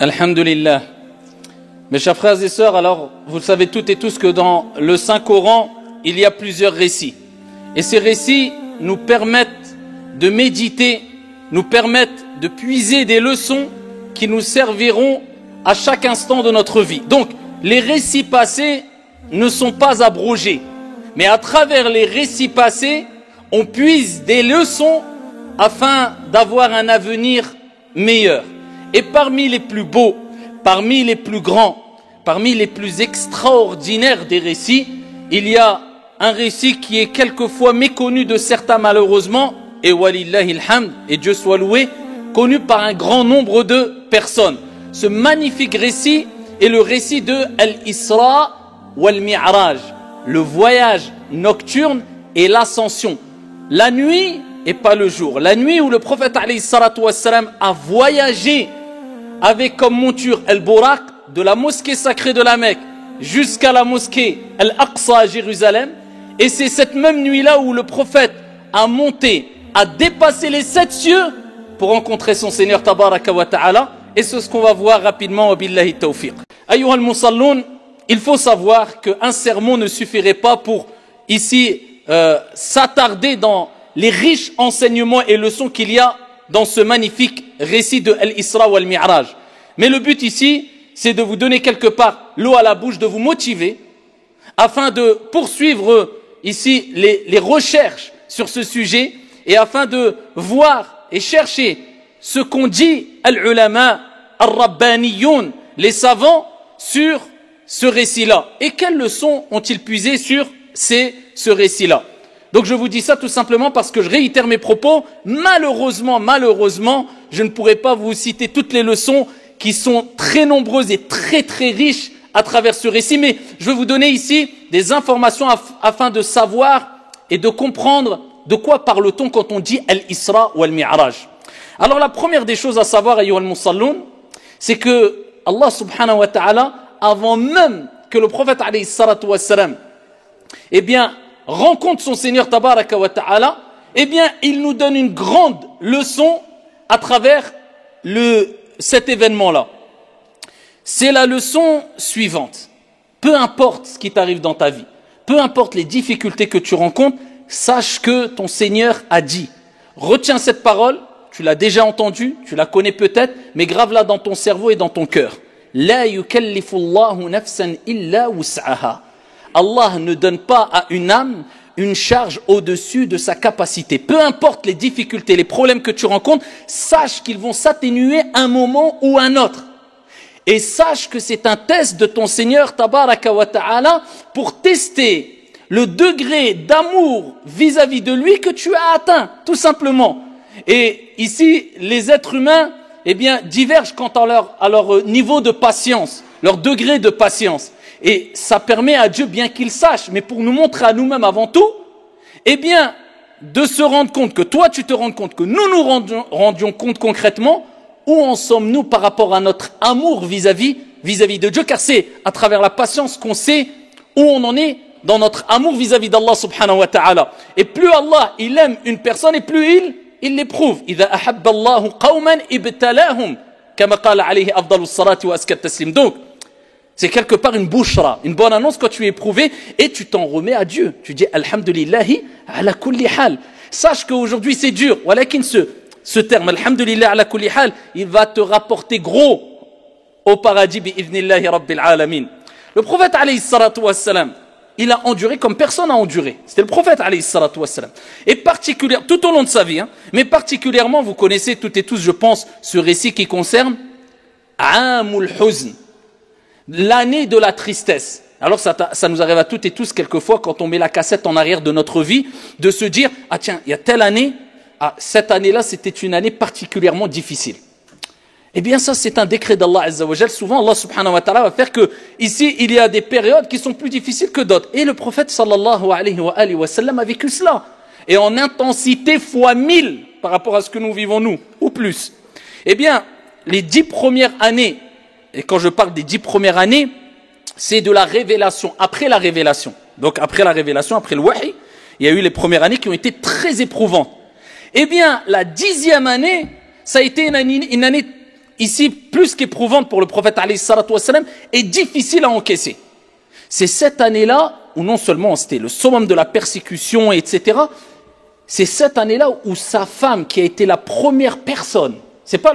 Alhamdulillah. Mes chers frères et sœurs, alors vous savez toutes et tous que dans le Saint-Coran, il y a plusieurs récits. Et ces récits nous permettent de méditer, nous permettent de puiser des leçons qui nous serviront à chaque instant de notre vie. Donc, les récits passés ne sont pas abrogés. Mais à travers les récits passés, on puise des leçons afin d'avoir un avenir meilleur. Et parmi les plus beaux, parmi les plus grands, parmi les plus extraordinaires des récits, il y a un récit qui est quelquefois méconnu de certains malheureusement, et walillahi alhamd, et Dieu soit loué, connu par un grand nombre de personnes. Ce magnifique récit est le récit de Al-Isra wal-Mi'raj, le voyage nocturne et l'ascension. La nuit et pas le jour. La nuit où le prophète alayhi salatu wassalam a voyagé avec comme monture Al-Buraq de la mosquée sacrée de la Mecque jusqu'à la mosquée Al-Aqsa à Jérusalem. Et c'est cette même nuit-là où le prophète a monté, a dépassé les 7 cieux pour rencontrer son Seigneur Tabaraka wa Ta'ala. Et c'est ce qu'on va voir rapidement, wa billahi tawfiq. Ayyuha al-musalloun, il faut savoir qu'un sermon ne suffirait pas pour ici s'attarder dans les riches enseignements et leçons qu'il y a dans ce magnifique récit de Al-Isra wal-Mi'raj. Mais le but ici, c'est de vous donner quelque part l'eau à la bouche, de vous motiver, afin de poursuivre ici les recherches sur ce sujet, et afin de voir et chercher ce qu'ont dit al-ulama, al-rabbaniyoun, les savants, sur ce récit-là. Et quelles leçons ont-ils puisé sur ce récit-là? Donc je vous dis ça tout simplement parce que je réitère mes propos. Malheureusement, je ne pourrai pas vous citer toutes les leçons qui sont très nombreuses et très très riches à travers ce récit. Mais je vais vous donner ici des informations afin de savoir et de comprendre de quoi parle-t-on quand on dit Al-Isra ou Al-Mi'raj. Alors la première des choses à savoir, ayyuha al-musalloun, c'est que Allah subhanahu wa ta'ala, avant même que le prophète alayhi salatu wassalam, rencontre son Seigneur Tabaraka wa Ta'ala, il nous donne une grande leçon à travers cet événement-là. C'est la leçon suivante. Peu importe ce qui t'arrive dans ta vie, peu importe les difficultés que tu rencontres, sache que ton Seigneur a dit. Retiens cette parole, tu l'as déjà entendue, tu la connais peut-être, mais grave-la dans ton cerveau et dans ton cœur. La yukallifu Allahu nafsan illa wus'aha. Allah ne donne pas à une âme une charge au-dessus de sa capacité. Peu importe les difficultés, les problèmes que tu rencontres, sache qu'ils vont s'atténuer un moment ou un autre. Et sache que c'est un test de ton Seigneur Tabaraka wa Ta'ala pour tester le degré d'amour vis-à-vis de lui que tu as atteint, tout simplement. Et ici, les êtres humains, divergent quant à leur niveau de patience, leur degré de patience. Et ça permet à Dieu, bien qu'il sache, mais pour nous montrer à nous-mêmes avant tout, de se rendre compte, que toi tu te rends compte, que nous nous rendions compte concrètement, où en sommes-nous par rapport à notre amour vis-à-vis de Dieu, car c'est à travers la patience qu'on sait où on en est dans notre amour vis-à-vis d'Allah subhanahu wa ta'ala. Et plus Allah, il aime une personne, et plus il l'éprouve. إِذَا أَحَبَّ اللَّهُ قَوْمًا إِبْتَلَاهُمْ كَمَا قَالَ عَلَيْهِ أَفْضَلُ الصَّلَاةِ وَأَزْكَى التَّسْلِيمِ. Donc, c'est quelque part une bouchra, une bonne annonce quand tu es éprouvé et tu t'en remets à Dieu. Tu dis Alhamdulillahi ala kulli hal. Sache qu'aujourd'hui c'est dur. Walakin ce terme, Alhamdulillah ala kulli hal, il va te rapporter gros au paradis bi'idhnillahi rabbil alamin. Le prophète alayhi salatu wassalam, il a enduré comme personne n'a enduré. C'était le prophète alayhi salatu wassalam. Et particulièrement, tout au long de sa vie, mais particulièrement, vous connaissez toutes et tous, je pense, ce récit qui concerne Amul Huzn, l'année de la tristesse. Alors ça nous arrive à toutes et tous quelquefois quand on met la cassette en arrière de notre vie, de se dire, ah tiens, il y a telle année, cette année-là c'était une année particulièrement difficile. Eh bien ça c'est un décret d'Allah Azza wa Jal. Souvent Allah subhanahu wa ta'ala va faire que ici il y a des périodes qui sont plus difficiles que d'autres. Et le prophète sallallahu alayhi wa sallam a vécu cela. Et en intensité fois 1000 par rapport à ce que nous vivons nous, ou plus. Eh bien, les 10 premières années, et quand je parle des 10 premières années, c'est de la révélation, après la révélation. Donc après la révélation, après le wahi, il y a eu les premières années qui ont été très éprouvantes. Eh bien, la 10e année, ça a été une année ici plus qu'éprouvante pour le prophète alayhi salatu wassalam et difficile à encaisser. C'est cette année-là où non seulement c'était le summum de la persécution, etc. C'est cette année-là où sa femme, qui a été la première personne, c'est pas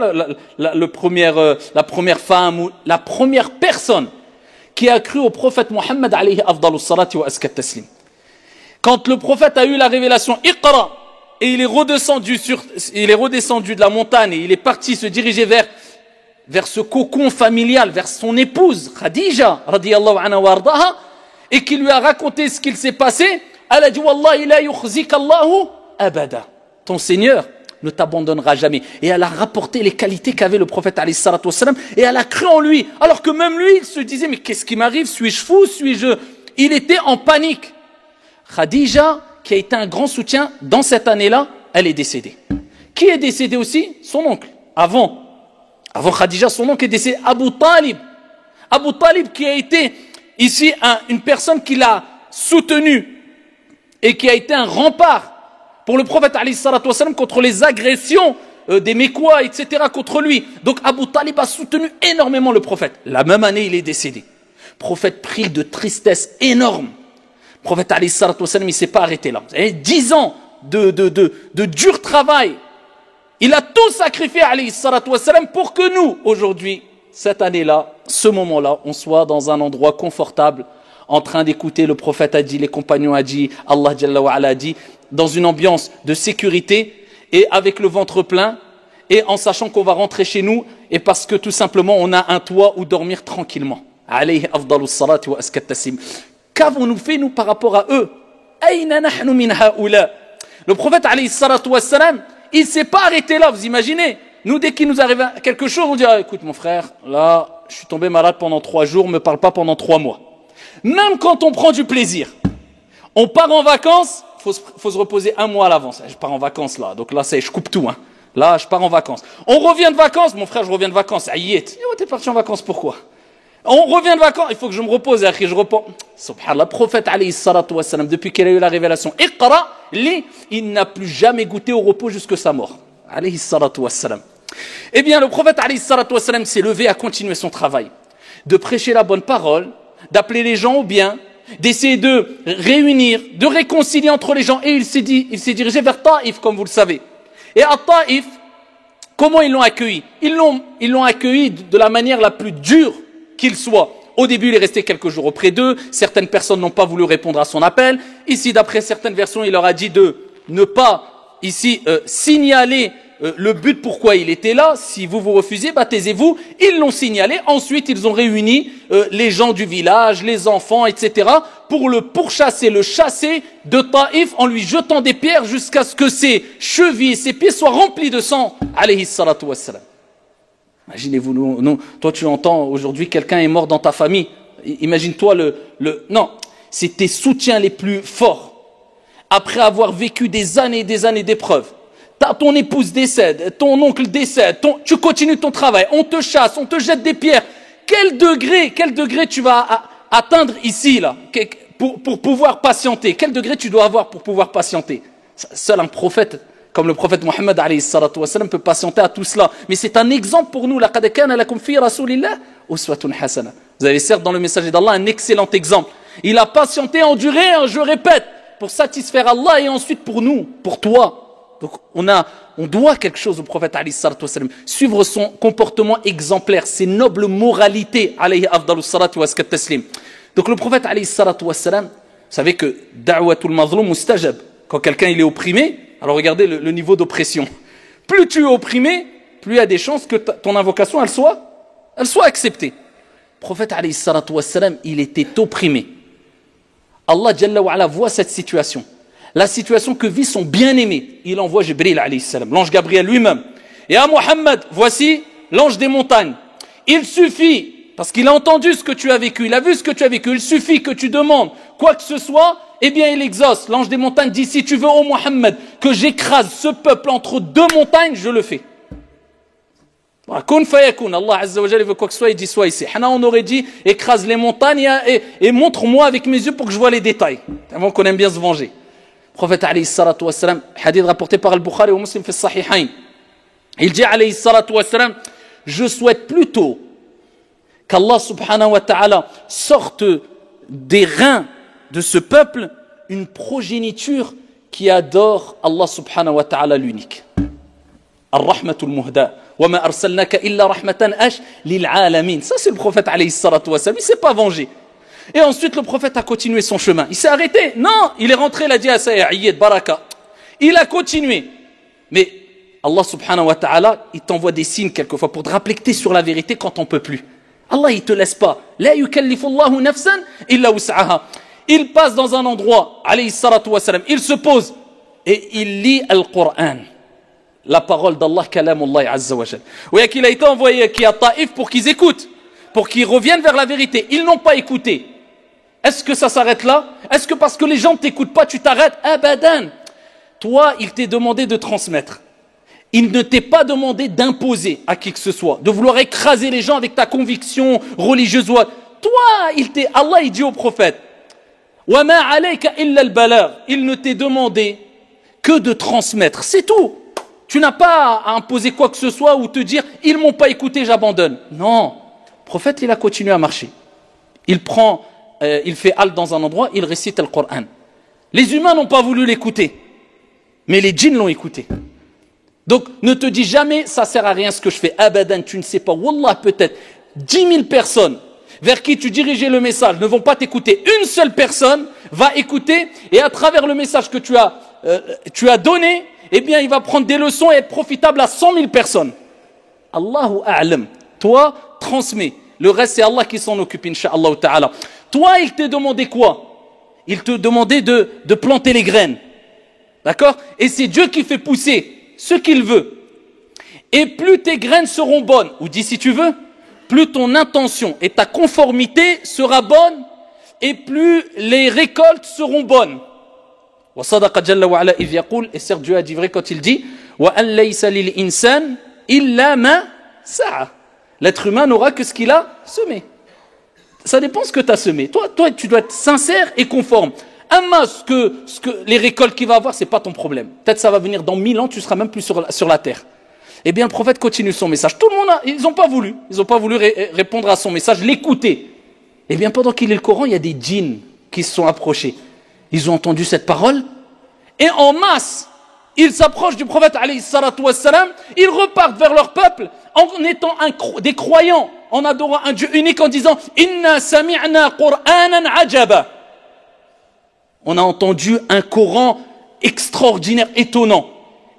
la première femme ou la première personne qui a cru au prophète Mohammed alayhi afdalus salati wa askat taslim. Quand le prophète a eu la révélation Iqra et il est redescendu de la montagne et il est parti se diriger vers ce cocon familial, vers son épouse Khadija radiyallahu anha wa ardaha, et qui lui a raconté ce qu'il s'est passé, elle a dit wallahi la yukhzika Allahu abada. Ton Seigneur ne t'abandonnera jamais. Et elle a rapporté les qualités qu'avait le prophète alayhi salatu wassalam, et elle a cru en lui. Alors que même lui, il se disait, mais qu'est-ce qui m'arrive? Suis-je fou? Il était en panique. Khadija, qui a été un grand soutien, dans cette année-là, elle est décédée. Qui est décédé aussi? Son oncle. Avant Khadija, son oncle est décédé, Abu Talib. Abu Talib qui a été ici une personne qui l'a soutenu et qui a été un rempart pour le prophète alayhi salatu wassalam contre les agressions des Mécois, etc. contre lui. Donc Abu Talib a soutenu énormément le prophète. La même année, il est décédé. Le prophète pris de tristesse énorme. Le prophète alayhi salatu wassalam, il ne s'est pas arrêté là. Vous savez, 10 ans de dur travail. Il a tout sacrifié alayhi salatu wassalam pour que nous, aujourd'hui, cette année-là, ce moment-là, on soit dans un endroit confortable, en train d'écouter le prophète a dit, les compagnons a dit, Allah Jalla wa Ala a dit, dans une ambiance de sécurité et avec le ventre plein et en sachant qu'on va rentrer chez nous et parce que tout simplement on a un toit où dormir tranquillement. Alayhi afdalus salati wa askat taslim. Qu'avons-nous fait nous par rapport à eux? Ayna nahnu min haoula? Le prophète alayhi salatu wassalam, il s'est pas arrêté là, vous imaginez? Nous, dès qu'il nous arrive quelque chose, on dit, ah, écoute mon frère, là, je suis tombé malade pendant 3 jours, me parle pas pendant 3 mois. Même quand on prend du plaisir, on part en vacances, faut se reposer 1 mois à l'avance. Je pars en vacances là, donc là, je coupe tout. Hein. Là, je pars en vacances. On revient de vacances, mon frère, je reviens de vacances. Aïe, t'es parti en vacances, pourquoi? On revient de vacances, il faut que je me repose, je reprends. Subhanallah, le prophète alayhi salatu wassalam, depuis qu'il a eu la révélation, Iqra, il n'a plus jamais goûté au repos jusque sa mort. Alayhi salatu wassalam. Eh bien, le prophète alayhi salatu wassalam s'est levé à continuer son travail, de prêcher la bonne parole, d'appeler les gens au bien, d'essayer de réunir, de réconcilier entre les gens. Et il s'est dirigé vers Taïf, comme vous le savez. Et à Taïf, comment ils l'ont accueilli? Ils l'ont accueilli de la manière la plus dure qu'il soit. Au début, il est resté quelques jours auprès d'eux. Certaines personnes n'ont pas voulu répondre à son appel. Ici, d'après certaines versions, il leur a dit de ne pas signaler le but pourquoi il était là. Si vous refusez, taisez-vous. Ils l'ont signalé. Ensuite, ils ont réuni les gens du village, les enfants, etc. pour le pourchasser, le chasser de Taïf en lui jetant des pierres jusqu'à ce que ses chevilles et ses pieds soient remplis de sang. Alayhi salatu wassalam. Imaginez-vous, toi tu entends aujourd'hui quelqu'un est mort dans ta famille. Imagine-toi non, c'est tes soutiens les plus forts. Après avoir vécu des années et des années d'épreuves. Ton épouse décède, ton oncle décède, tu continues ton travail, on te chasse, on te jette des pierres. Quel degré tu vas atteindre ici, là, pour pouvoir patienter? Quel degré tu dois avoir pour pouvoir patienter? Seul un prophète, comme le prophète Mohammed alayhi salatu wassalam, peut patienter à tout cela. Mais c'est un exemple pour nous. Laqad kana lakum fi rasulillah uswatun hasana. Vous avez certes dans le messager d'Allah un excellent exemple. Il a patienté, enduré, je répète, pour satisfaire Allah et ensuite pour nous, pour toi. Donc on doit quelque chose au prophète alayhi salatu wassalam, suivre son comportement exemplaire, ses nobles moralités alayhi afdalus salatu wa askat taslim. Donc le prophète alayhi salatu wassalam, vous savez que da'watul mazlum mustajab, quand quelqu'un il est opprimé, alors regardez le niveau d'oppression. Plus tu es opprimé, plus il y a des chances que ton invocation elle soit acceptée. Le prophète alayhi salatu wassalam, il était opprimé. Allah Jalla wa Ala voit cette situation. La situation que vit son bien-aimé. Il envoie Jibril alayhi salam, l'ange Gabriel lui-même. Et à Mohammed, voici l'ange des montagnes. Il suffit, parce qu'il a entendu ce que tu as vécu, il a vu ce que tu as vécu, il suffit que tu demandes quoi que ce soit, eh bien il exauce. L'ange des montagnes dit, si tu veux, ô Mohammed, que j'écrase ce peuple entre 2 montagnes, je le fais. Kun fayakun, Allah Azza wa Jalla veut quoi que ce soit, il dit soit ici. Hana, on aurait dit, écrase les montagnes et montre-moi avec mes yeux pour que je vois les détails. Avant qu'on aime bien se venger. Prophète alayhi salatu wassalam, hadith rapporté par Al-Bukhari ou Muslim fi Sahihain. Il dit alayhi salatu wassalam, je souhaite plutôt qu'Allah subhanahu wa ta'ala sorte des reins de ce peuple une progéniture qui adore Allah subhanahu wa ta'ala l'unique. Ar-Rahmatul Muhda. Wa ma arsalnaka illa rahmatan lil alamin. Ça c'est le prophète alayhi salatu wa salam. Il s'est pas vengé. Et ensuite le prophète a continué son chemin. Il s'est arrêté. Non, il est rentré, il a dit à Sayyid Baraka. Il a continué. Mais Allah subhanahu wa ta'ala, il t'envoie des signes quelquefois pour te rappeler que tu es sur la vérité quand on peut plus. Allah il te laisse pas. La yukallifullahu nafsan illa wus'aha. Il passe dans un endroit, alayhi salatu wa salam, il se pose et il lit Al-Qur'an. La parole d'Allah, kalamullah azza wa jal. Oui, qu'il a été envoyé qui à Taïf pour qu'ils écoutent, pour qu'ils reviennent vers la vérité. Ils n'ont pas écouté. Est-ce que ça s'arrête là? Est-ce que parce que les gens ne t'écoutent pas, tu t'arrêtes? Abadan. Toi, il t'est demandé de transmettre. Il ne t'est pas demandé d'imposer à qui que ce soit, de vouloir écraser les gens avec ta conviction religieuse. Toi, Allah il dit au prophète, wa ma alayka illa al-balagh. Il ne t'est demandé que de transmettre. C'est tout. Tu n'as pas à imposer quoi que ce soit ou te dire ils m'ont pas écouté, j'abandonne. Non. Le prophète, il a continué à marcher. Il fait halte dans un endroit, il récite le Coran. Les humains n'ont pas voulu l'écouter, mais les djinns l'ont écouté. Donc, ne te dis jamais, ça sert à rien ce que je fais. Abadan, tu ne sais pas. Wallah, peut-être 10 000 personnes vers qui tu dirigeais le message ne vont pas t'écouter. Une seule personne va écouter et à travers le message que tu as donné, eh bien, il va prendre des leçons et être profitable à 100 000 personnes. Allahu a'lam. Toi, transmets. Le reste, c'est Allah qui s'en occupe, incha'Allah ta'ala. Toi, il t'a demandé quoi? Il te demandait de planter les graines. D'accord? Et c'est Dieu qui fait pousser ce qu'il veut. Et plus tes graines seront bonnes, ou dis si tu veux, plus ton intention et ta conformité sera bonne, et plus les récoltes seront bonnes. Et certes Dieu a dit vrai quand il dit l'être humain n'aura que ce qu'il a semé. Ça dépend ce que tu as semé. Toi, tu dois être sincère et conforme. Ce que les récoltes qu'il va avoir, c'est pas ton problème. Peut-être ça va venir dans 1000 ans, tu seras même plus sur la terre. Eh bien, le prophète continue son message. Tout le monde ils n'ont pas voulu. Ils n'ont pas voulu répondre à son message, l'écouter. Eh bien, pendant qu'il lit le Coran, il y a des djinns qui se sont approchés. Ils ont entendu cette parole et en masse, ils s'approchent du prophète alayhi salatu wassalam, ils repartent vers leur peuple en étant des croyants, en adorant un Dieu unique en disant Inna sami'na Qur'anan ajaba. On a entendu un Coran extraordinaire, étonnant.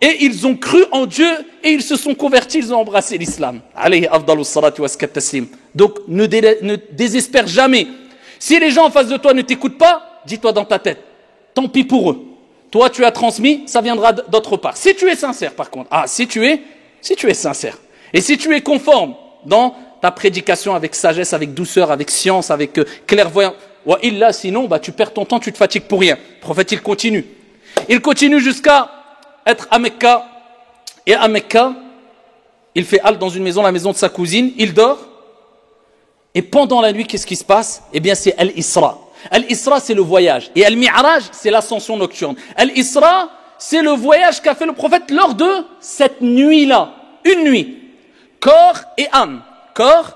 Et ils ont cru en Dieu et ils se sont convertis, ils ont embrassé l'islam. Alayhi afdalu salatu wa taslim. Donc ne désespère jamais. Si les gens en face de toi ne t'écoutent pas, dis-toi dans ta tête, tant pis pour eux. Toi tu as transmis, ça viendra d'autre part. Si tu es sincère par contre, si tu es sincère, et si tu es conforme dans ta prédication avec sagesse, avec douceur, avec science, avec clairvoyance, wa illa, sinon tu perds ton temps, tu te fatigues pour rien. Le prophète il continue. Il continue jusqu'à être à Mecca. Et à Mecca, il fait halte dans une maison, la maison de sa cousine, il dort. Et pendant la nuit, qu'est-ce qui se passe? Eh bien c'est Al-Isra. Al-Isra c'est le voyage. Et Al-Mi'raj c'est l'ascension nocturne. Al-Isra c'est le voyage qu'a fait le prophète lors de cette nuit-là. Une nuit. Corps et âme. Corps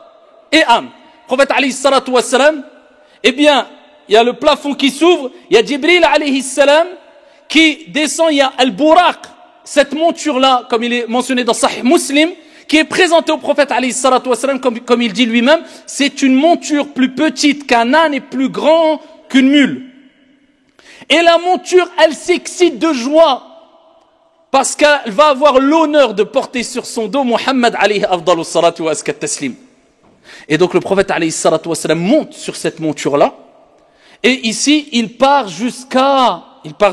et âme. Le prophète alayhi salatu wassalam, eh bien, il y a le plafond qui s'ouvre, il y a Jibril alayhi salam qui descend, il y a Al-Buraq, cette monture-là, comme il est mentionné dans Sahih Muslim, qui est présentée au prophète alayhi salatu wassalam, comme il dit lui-même, c'est une monture plus petite qu'un âne et plus grand qu'une mule. Et la monture, elle s'excite de joie, parce qu'elle va avoir l'honneur de porter sur son dos Muhammad alayhi afdalu salatu wa taslim. Et donc le prophète alayhi salatu wassalam monte sur cette monture-là, et ici il part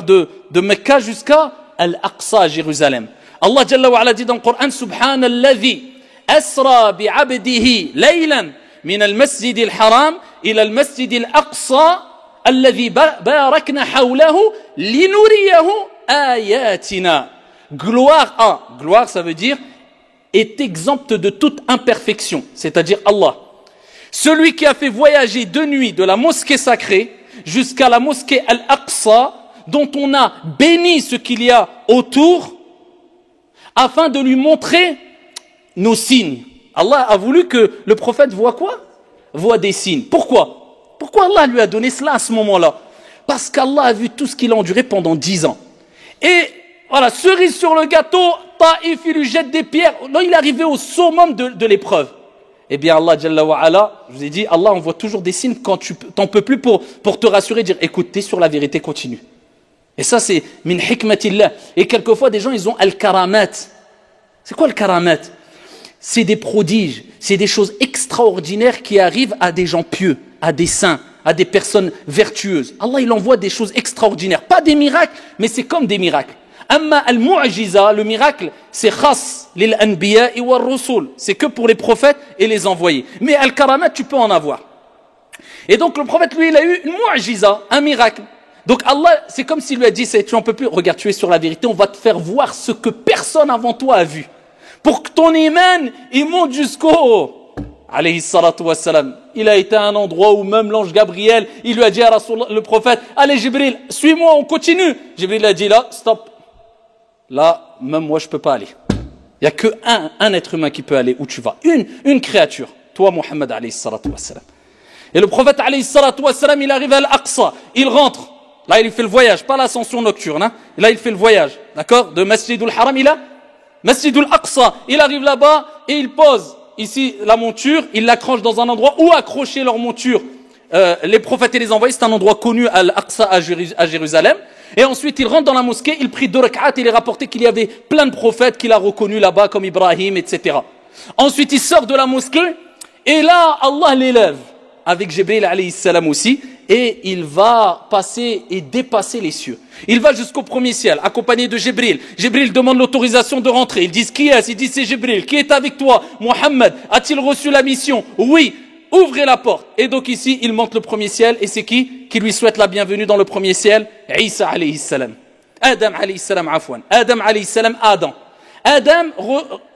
de Mecca jusqu'à Al-Aqsa, Jérusalem. Allah Jalla wa Ala dit dans le Coran Subhanalladhi asra bi'abdihi laylan min al-masjid al-haram ila al-masjid al-aqsa alladhi barakna hawlahu linuriyahu ayatina. Gloire ça veut dire est exempt de toute imperfection, c'est-à-dire Allah. Celui qui a fait voyager de nuit de la mosquée sacrée jusqu'à la mosquée Al-Aqsa, dont on a béni ce qu'il y a autour, afin de lui montrer nos signes. Allah a voulu que le prophète voit quoi? Voit des signes. Pourquoi? Pourquoi Allah lui a donné cela à ce moment-là? Parce qu'Allah a vu tout ce qu'il a enduré pendant 10 ans. Et voilà, cerise sur le gâteau, Taïf, il lui jette des pierres. Là, il est arrivé au summum de l'épreuve. Eh bien, Allah, Jalla wa Ala, je vous ai dit, Allah envoie toujours des signes quand tu t'en peux plus pour te rassurer, dire, écoute, t'es sur la vérité, continue. Et ça, c'est min hikmatillah. Et quelquefois, des gens, ils ont al-karamat. C'est quoi le karamat? C'est des prodiges, c'est des choses extraordinaires qui arrivent à des gens pieux, à des saints, à des personnes vertueuses. Allah, il envoie des choses extraordinaires. Pas des miracles, mais c'est comme des miracles. Amma al-mu'jiza, le miracle, c'est khas lil anbiya wa rusul. C'est que pour les prophètes et les envoyés. Mais al-karamat, tu peux en avoir. Et donc le prophète, lui, il a eu une mu'jiza, un miracle. Donc Allah, c'est comme s'il lui a dit, tu n'en peux plus, regarde, tu es sur la vérité, on va te faire voir ce que personne avant toi a vu. Pour que ton iman, il monte jusqu'au, alayhi salatu wassalam. Il a été à un endroit où même l'ange Gabriel, il lui a dit à Rasul, le prophète, allez Jibril, suis-moi, on continue. Jibril a dit là, stop. Là, même moi, je peux pas aller. Il y a que un être humain qui peut aller où tu vas. Une créature. Toi, Muhammad, alayhi salatu wassalam. Et le prophète, alayhi salatu wassalam, il arrive à Al-Aqsa. Il rentre. Là, il fait le voyage, pas l'ascension nocturne. Hein. Là, il fait le voyage. D'accord? De Masjidul Haram, il a Masjidul Aqsa. Il arrive là-bas et il pose ici la monture. Il l'accroche dans un endroit où accrocher leur monture. Les prophètes et les envoyés, c'est un endroit connu à Al-Aqsa à Jérusalem. Et ensuite, il rentre dans la mosquée, il prie 2 rak'at, il est rapporté qu'il y avait plein de prophètes qu'il a reconnus là-bas, comme Ibrahim, etc. Ensuite, il sort de la mosquée, et là, Allah l'élève, avec Jibril alayhi salam aussi, et il va passer et dépasser les cieux. Il va jusqu'au premier ciel, accompagné de Jibril. Jibril demande l'autorisation de rentrer. Ils disent, qui est-ce? Ils disent, c'est Jibril. Qui est avec toi? Muhammad. A-t-il reçu la mission? Oui. Ouvrez la porte. Et donc ici, il monte le premier ciel. Et c'est qui lui souhaite la bienvenue dans le premier ciel? Isa alayhi salam. Adam alayhi salam, afwan. Adam alayhi salam, Adam. Adam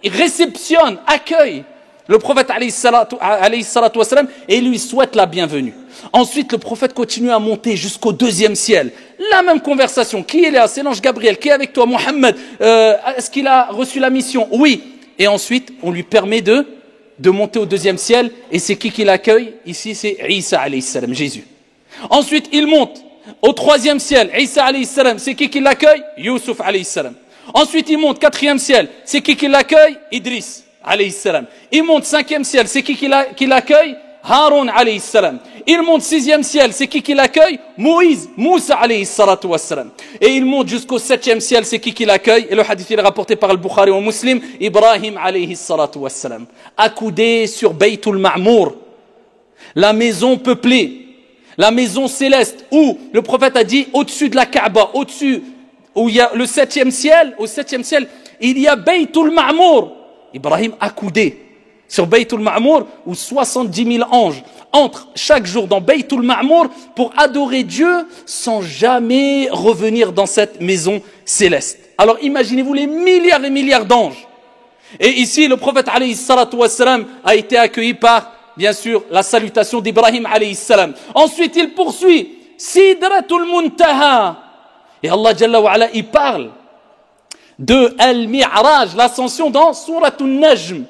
réceptionne, accueille le prophète alayhi salatu wassalam et lui souhaite la bienvenue. Ensuite, le prophète continue à monter jusqu'au deuxième ciel. La même conversation. Qui est là? C'est l'ange Gabriel. Qui est avec toi? Muhammad. Est-ce qu'il a reçu la mission? Oui. Et ensuite, on lui permet de monter au deuxième ciel. Et c'est qui l'accueille? Ici, c'est Isa alayhi salam, Jésus. Ensuite, il monte au troisième ciel. Isa alayhi salam, c'est qui l'accueille? Yusuf alayhi salam. Ensuite, il monte quatrième ciel. C'est qui l'accueille? Idriss alayhi salam. Il monte cinquième ciel. C'est qui l'accueille? Haroun alayhi salam. Il monte sixième ciel. C'est qui l'accueille? Moïse, Moussa alayhi salatu wassalam. Et il monte jusqu'au septième ciel. C'est qui l'accueille? Et le hadith est rapporté par Al-Bukhari ou Muslim. Ibrahim alayhi salatu wassalam. Accoudé sur Baytul Ma'mour. La maison peuplée. La maison céleste. Où le prophète a dit, au-dessus de la Kaaba, au-dessus, où il y a le septième ciel, au septième ciel, il y a Baytul Ma'mour. Ibrahim accoudé sur Baytul Ma'mour, où 70 000 anges entrent chaque jour dans Baytul Ma'mour pour adorer Dieu sans jamais revenir dans cette maison céleste. Alors imaginez-vous les milliards et milliards d'anges. Et ici, le prophète alayhi salatu wassalam a été accueilli par, bien sûr, la salutation d'Ibrahim alayhi salam. Ensuite, il poursuit Sidratul Muntaha. Et Allah Jalla wa Ala, il parle de Al-Mi'raj, l'ascension dans Suratul Najm.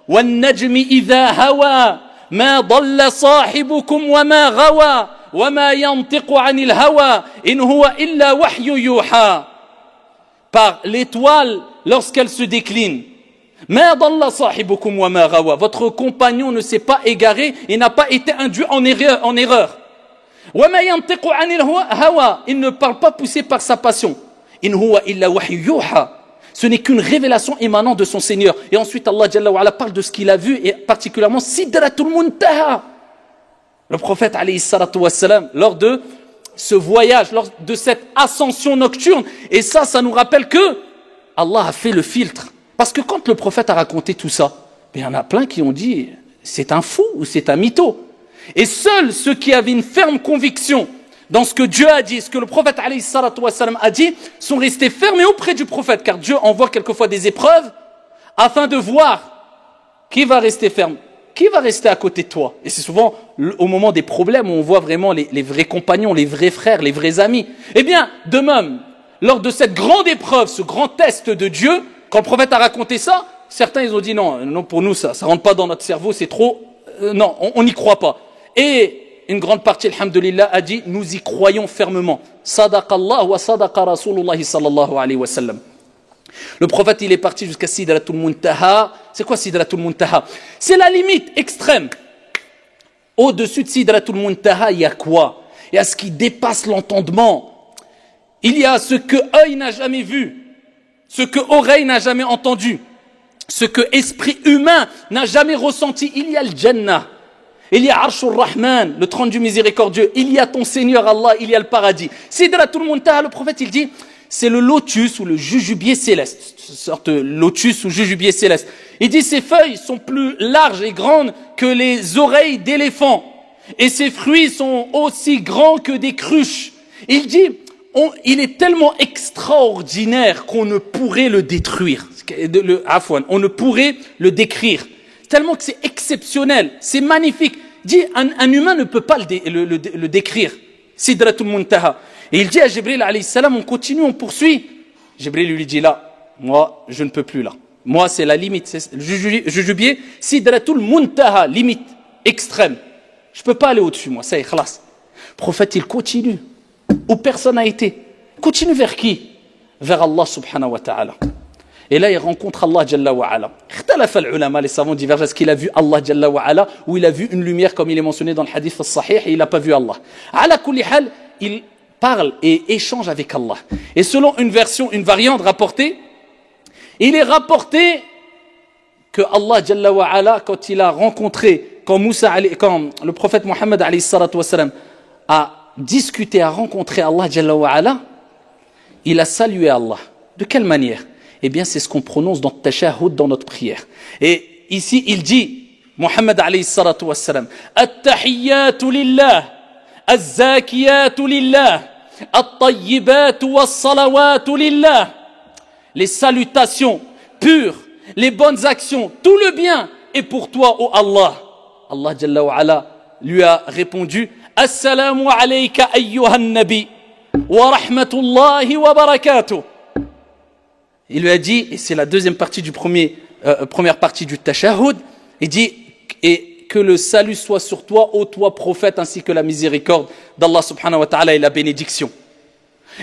وَالنَّجْمِ إِذَا هَوَى مَا ضَلَّ صَاحِبُكُمْ وَمَا غَوَى وَمَا يَنْطِقُ عَنِ الْهَوَى إِنْ هُوَ إِلَّا وَحْيُ يُوحَى. Par l'étoile lorsqu'elle se décline. مَا ضَلَّ صَاحِبُكُمْ وَمَا غَوَى. Votre compagnon ne s'est pas égaré et n'a pas été induit en erreur. وَمَا يَنْطِقُ عَنِ الْهَوَى. Il ne parle pas poussé par sa passion. إِنْ هُوَ إِلَّا وَحْيُ يُوحَى. Ce n'est qu'une révélation émanant de son Seigneur. Et ensuite, Allah Jalla wa Ala parle de ce qu'il a vu, et particulièrement Sidratul Muntaha. Le prophète, alayhi salatu wassalam, lors de ce voyage, lors de cette ascension nocturne, et ça nous rappelle que Allah a fait le filtre. Parce que quand le prophète a raconté tout ça, il y en a plein qui ont dit, c'est un fou ou c'est un mytho. Et seuls ceux qui avaient une ferme conviction dans ce que Dieu a dit, ce que le prophète alayhi salatu wassalam a dit, sont restés fermés auprès du prophète, car Dieu envoie quelquefois des épreuves afin de voir qui va rester ferme, qui va rester à côté de toi. Et c'est souvent au moment des problèmes où on voit vraiment les vrais compagnons, les vrais frères, les vrais amis. Eh bien, de même, lors de cette grande épreuve, ce grand test de Dieu, quand le prophète a raconté ça, certains ils ont dit non, non pour nous ça rentre pas dans notre cerveau, c'est trop, non, on n'y croit pas. Et une grande partie, alhamdulillah, a dit nous y croyons fermement. Sadaqallah wa sadaqa Rasulullah sallallahu alayhi wa sallam. Le prophète il est parti jusqu'à Sidratul Muntaha. C'est quoi Sidratul Muntaha? C'est la limite extrême. Au-dessus de Sidratul Muntaha, il y a quoi? Il y a ce qui dépasse l'entendement. Il y a ce que œil n'a jamais vu, ce que oreille n'a jamais entendu, ce que esprit humain n'a jamais ressenti. Il y a le Jannah, il y a Arshur Rahman, le trône du miséricordieux, il y a ton Seigneur Allah, il y a le paradis. Sidratul Muntaha, le prophète il dit, c'est le lotus ou le jujubier céleste, une sorte de lotus ou jujubier céleste. Il dit ses feuilles sont plus larges et grandes que les oreilles d'éléphant et ses fruits sont aussi grands que des cruches. Il dit il est tellement extraordinaire qu'on ne pourrait le détruire. On ne pourrait le décrire. Tellement que c'est exceptionnel, c'est magnifique. Il dit un humain ne peut pas le décrire. Sidratul Muntaha. Et il dit à Jibril alayhi salam, on continue, on poursuit. Jibril lui dit là, moi je ne peux plus là. Moi c'est la limite, c'est le jujubier, Sidratul Muntaha, limite extrême. Je peux pas aller au-dessus moi, ça y est, khalas. Prophète il continue, où personne n'a été. Continue vers qui? Vers Allah subhanahu wa ta'ala. Et là il rencontre Allah jalla wa ala. Ikhtalafa al-ulama, les savants divergent, est-ce qu'il a vu Allah jalla wa ala ou il a vu une lumière comme il est mentionné dans le hadith al-sahih et il n'a pas vu Allah. Ala kulli hal, il parle et échange avec Allah. Et selon une version, une variante rapportée, il est rapporté que Allah Jalla wa Ala, quand il a rencontré, quand le prophète Mohammed alayhi salatu wassalam a discuté, a rencontré Allah Jalla wa Ala, il a salué Allah. De quelle manière? Eh bien, c'est ce qu'on prononce dans le tashahhud, dans notre prière. Et ici, il dit, Mohammed alayhi salatu wassalam, At-tahiyyatu lillah, Az-zakiyatu lillah, At-tayyibatu was-salawatu lillah. Les salutations pures, les bonnes actions, tout le bien est pour toi, ô Allah. Allah Jalla wa Ala lui a répondu, Assalamu alayka ayyuhan nabi, wa rahmatullahi wa barakatuh. Il lui a dit, et c'est la deuxième partie du première partie du tashahhud, il dit, et que le salut soit sur toi, ô toi prophète, ainsi que la miséricorde d'Allah subhanahu wa ta'ala et la bénédiction.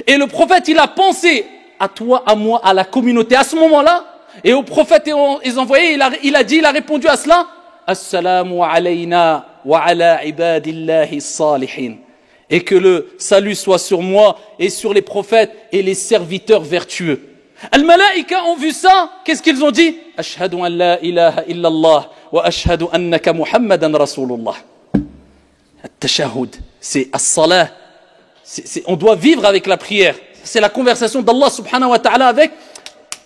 Et le prophète, il a pensé à toi, à moi, à la communauté, à ce moment-là, et aux prophètes et aux envoyés, il a répondu à cela, Assalamu alayna wa ala ibadillahi salihin. Et que le salut soit sur moi et sur les prophètes et les serviteurs vertueux. Al-Malaïka ont vu ça, qu'est-ce qu'ils ont dit? Ashhadu an la ilaha illallah wa ashhadu annaka Muhammadan Rasulullah. At-tashahhud, c'est as-salah. On doit vivre avec la prière. C'est la conversation d'Allah subhanahu wa ta'ala avec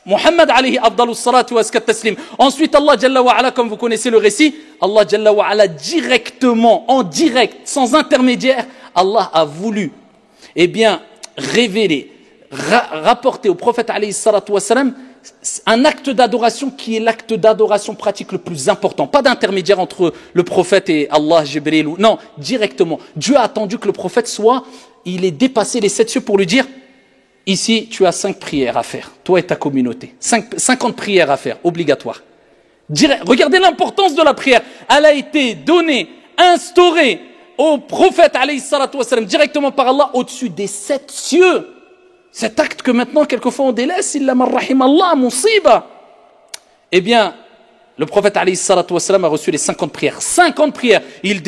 Muhammad alayhi afdalus salatu wa askat taslim. Ensuite, Allah Jalla wa Ala, comme vous connaissez le récit, Allah Jalla wa Ala directement, en direct, sans intermédiaire, Allah a voulu, eh bien, révéler, rapporter au prophète alayhi salatu wa salam un acte d'adoration qui est l'acte d'adoration pratique le plus important. Pas d'intermédiaire entre le prophète et Allah, Jibril, non, directement. Dieu a attendu que le prophète il ait dépassé les 7 cieux pour lui dire, ici, tu as 5 prières à faire, toi et ta communauté. 50 prières à faire, obligatoires. Regardez l'importance de la prière. Elle a été donnée, instaurée au prophète, alayhi salatu wassalam, directement par Allah, au-dessus des 7 cieux. Cet acte que maintenant, quelquefois, on délaisse, illa man rahim Allah, musiba. Eh bien, le prophète, alayhi salatu wassalam, a reçu les 50 prières. 50 prières. Il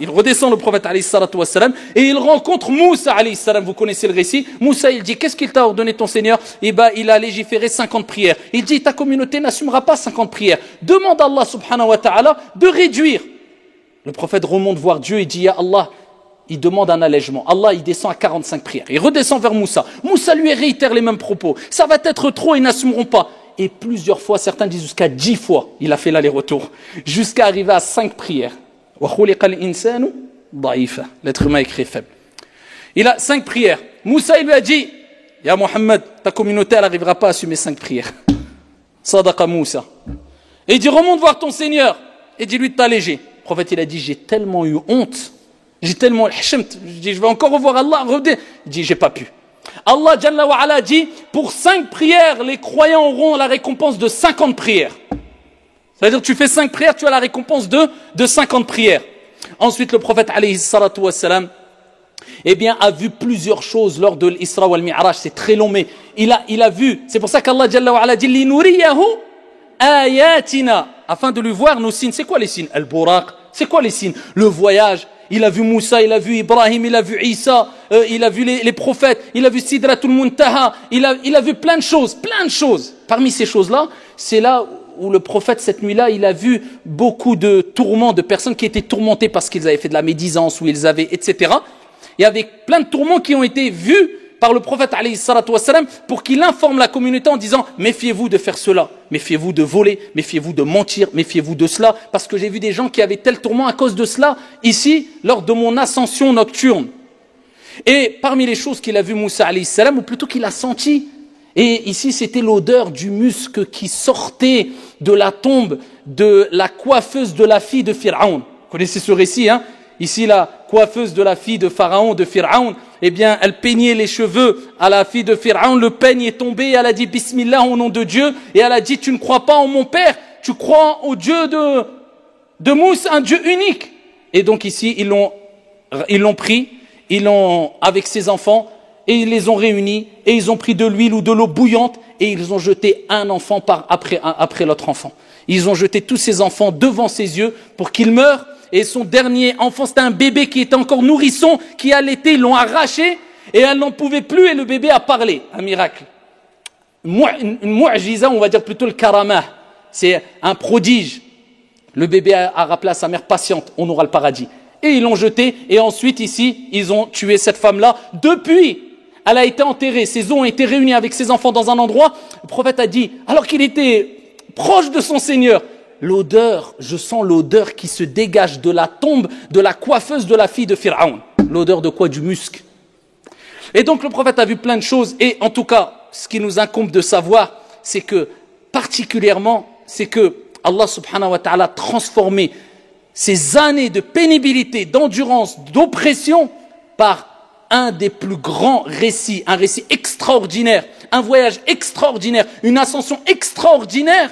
redescend le prophète, alayhi salatu wassalam, et il rencontre Moussa, alayhi salam. Vous connaissez le récit. Moussa, il dit, qu'est-ce qu'il t'a ordonné ton Seigneur? Eh ben, il a légiféré 50 prières. Il dit, ta communauté n'assumera pas 50 prières. Demande à Allah, subhanahu wa ta'ala, de réduire. Le prophète remonte voir Dieu et dit, ya Allah, il demande un allègement. Allah, il descend à 45 prières. Il redescend vers Moussa. Moussa lui réitère les mêmes propos. Ça va être trop, ils n'assumeront pas. Et plusieurs fois, certains disent jusqu'à 10 fois, il a fait l'aller-retour, jusqu'à arriver à 5 prières. L'être humain est créé faible. Il a 5 prières. Moussa, il lui a dit, Ya Muhammad, ta communauté, elle n'arrivera pas à assumer 5 prières. Sadaqa Moussa. Et il dit, remonte voir ton Seigneur. Et dis-lui de t'alléger. Le prophète, il a dit, j'ai tellement eu honte. J'ai tellement hchemt. Je dis, je vais encore revoir Allah. Il dit, j'ai pas pu. Allah Jalla wa Ala dit, pour 5 prières, les croyants auront la récompense de 50 prières. C'est-à-dire tu fais 5 prières, tu as la récompense de 50 prières. Ensuite, le prophète alayhi salatu wassalam, eh bien, a vu plusieurs choses lors de l'Isra wal Mi'raj. C'est très long, mais il a vu. C'est pour ça qu'Allah Jalla wa Ala dit Linuriyahu ayatina, afin de lui voir nos signes. C'est quoi les signes? Al-Buraq. C'est quoi les signes? Le voyage. Il a vu Moussa, il a vu Ibrahim, il a vu Isa, il a vu les prophètes, il a vu Sidratul Muntaha, il a vu plein de choses, plein de choses. Parmi ces choses-là, c'est là où le prophète, cette nuit-là, il a vu beaucoup de tourments, de personnes qui étaient tourmentées parce qu'ils avaient fait de la médisance, ou ils avaient, etc. Il y avait plein de tourments qui ont été vus par le prophète alayhi salatu wassalam pour qu'il informe la communauté en disant méfiez-vous de faire cela, méfiez-vous de voler, méfiez-vous de mentir, méfiez-vous de cela, parce que j'ai vu des gens qui avaient tel tourment à cause de cela ici lors de mon ascension nocturne. Et parmi les choses qu'il a vu Moussa alayhi salam, ou plutôt qu'il a senti, et ici c'était l'odeur du musc qui sortait de la tombe de la coiffeuse de la fille de Pharaon. Vous connaissez ce récit, hein? Ici, la coiffeuse de la fille de Pharaon, de Pharaon, eh bien, elle peignait les cheveux à la fille de Pharaon, le peigne est tombé, et elle a dit Bismillah au nom de Dieu, et elle a dit, tu ne crois pas en mon père, tu crois au Dieu de Moussa, un Dieu unique. Et donc ici, ils l'ont pris, avec ses enfants, et ils les ont réunis, et ils ont pris de l'huile ou de l'eau bouillante, et ils ont jeté un enfant après l'autre enfant. Ils ont jeté tous ces enfants devant ses yeux pour qu'ils meurent. Et son dernier enfant, c'était un bébé qui était encore nourrisson, qui allaitait, ils l'ont arraché, et elle n'en pouvait plus, et le bébé a parlé. Un miracle. Une mu'jiza, on va dire plutôt le karamah. C'est un prodige. Le bébé a rappelé à sa mère, patiente, on aura le paradis. Et ils l'ont jeté, et ensuite ici, ils ont tué cette femme-là. Depuis, elle a été enterrée, ses os ont été réunis avec ses enfants dans un endroit. Le prophète a dit, alors qu'il était proche de son Seigneur, l'odeur, je sens l'odeur qui se dégage de la tombe de la coiffeuse de la fille de Pharaon. L'odeur de quoi? Du musc. Et donc le prophète a vu plein de choses, et en tout cas, ce qui nous incombe de savoir, c'est que, particulièrement, c'est que Allah subhanahu wa ta'ala a transformé ces années de pénibilité, d'endurance, d'oppression, par un des plus grands récits, un récit extraordinaire, un voyage extraordinaire, une ascension extraordinaire,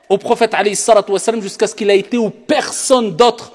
au prophète alayhi salatu wassalam, jusqu'à ce qu'il a été où personne d'autre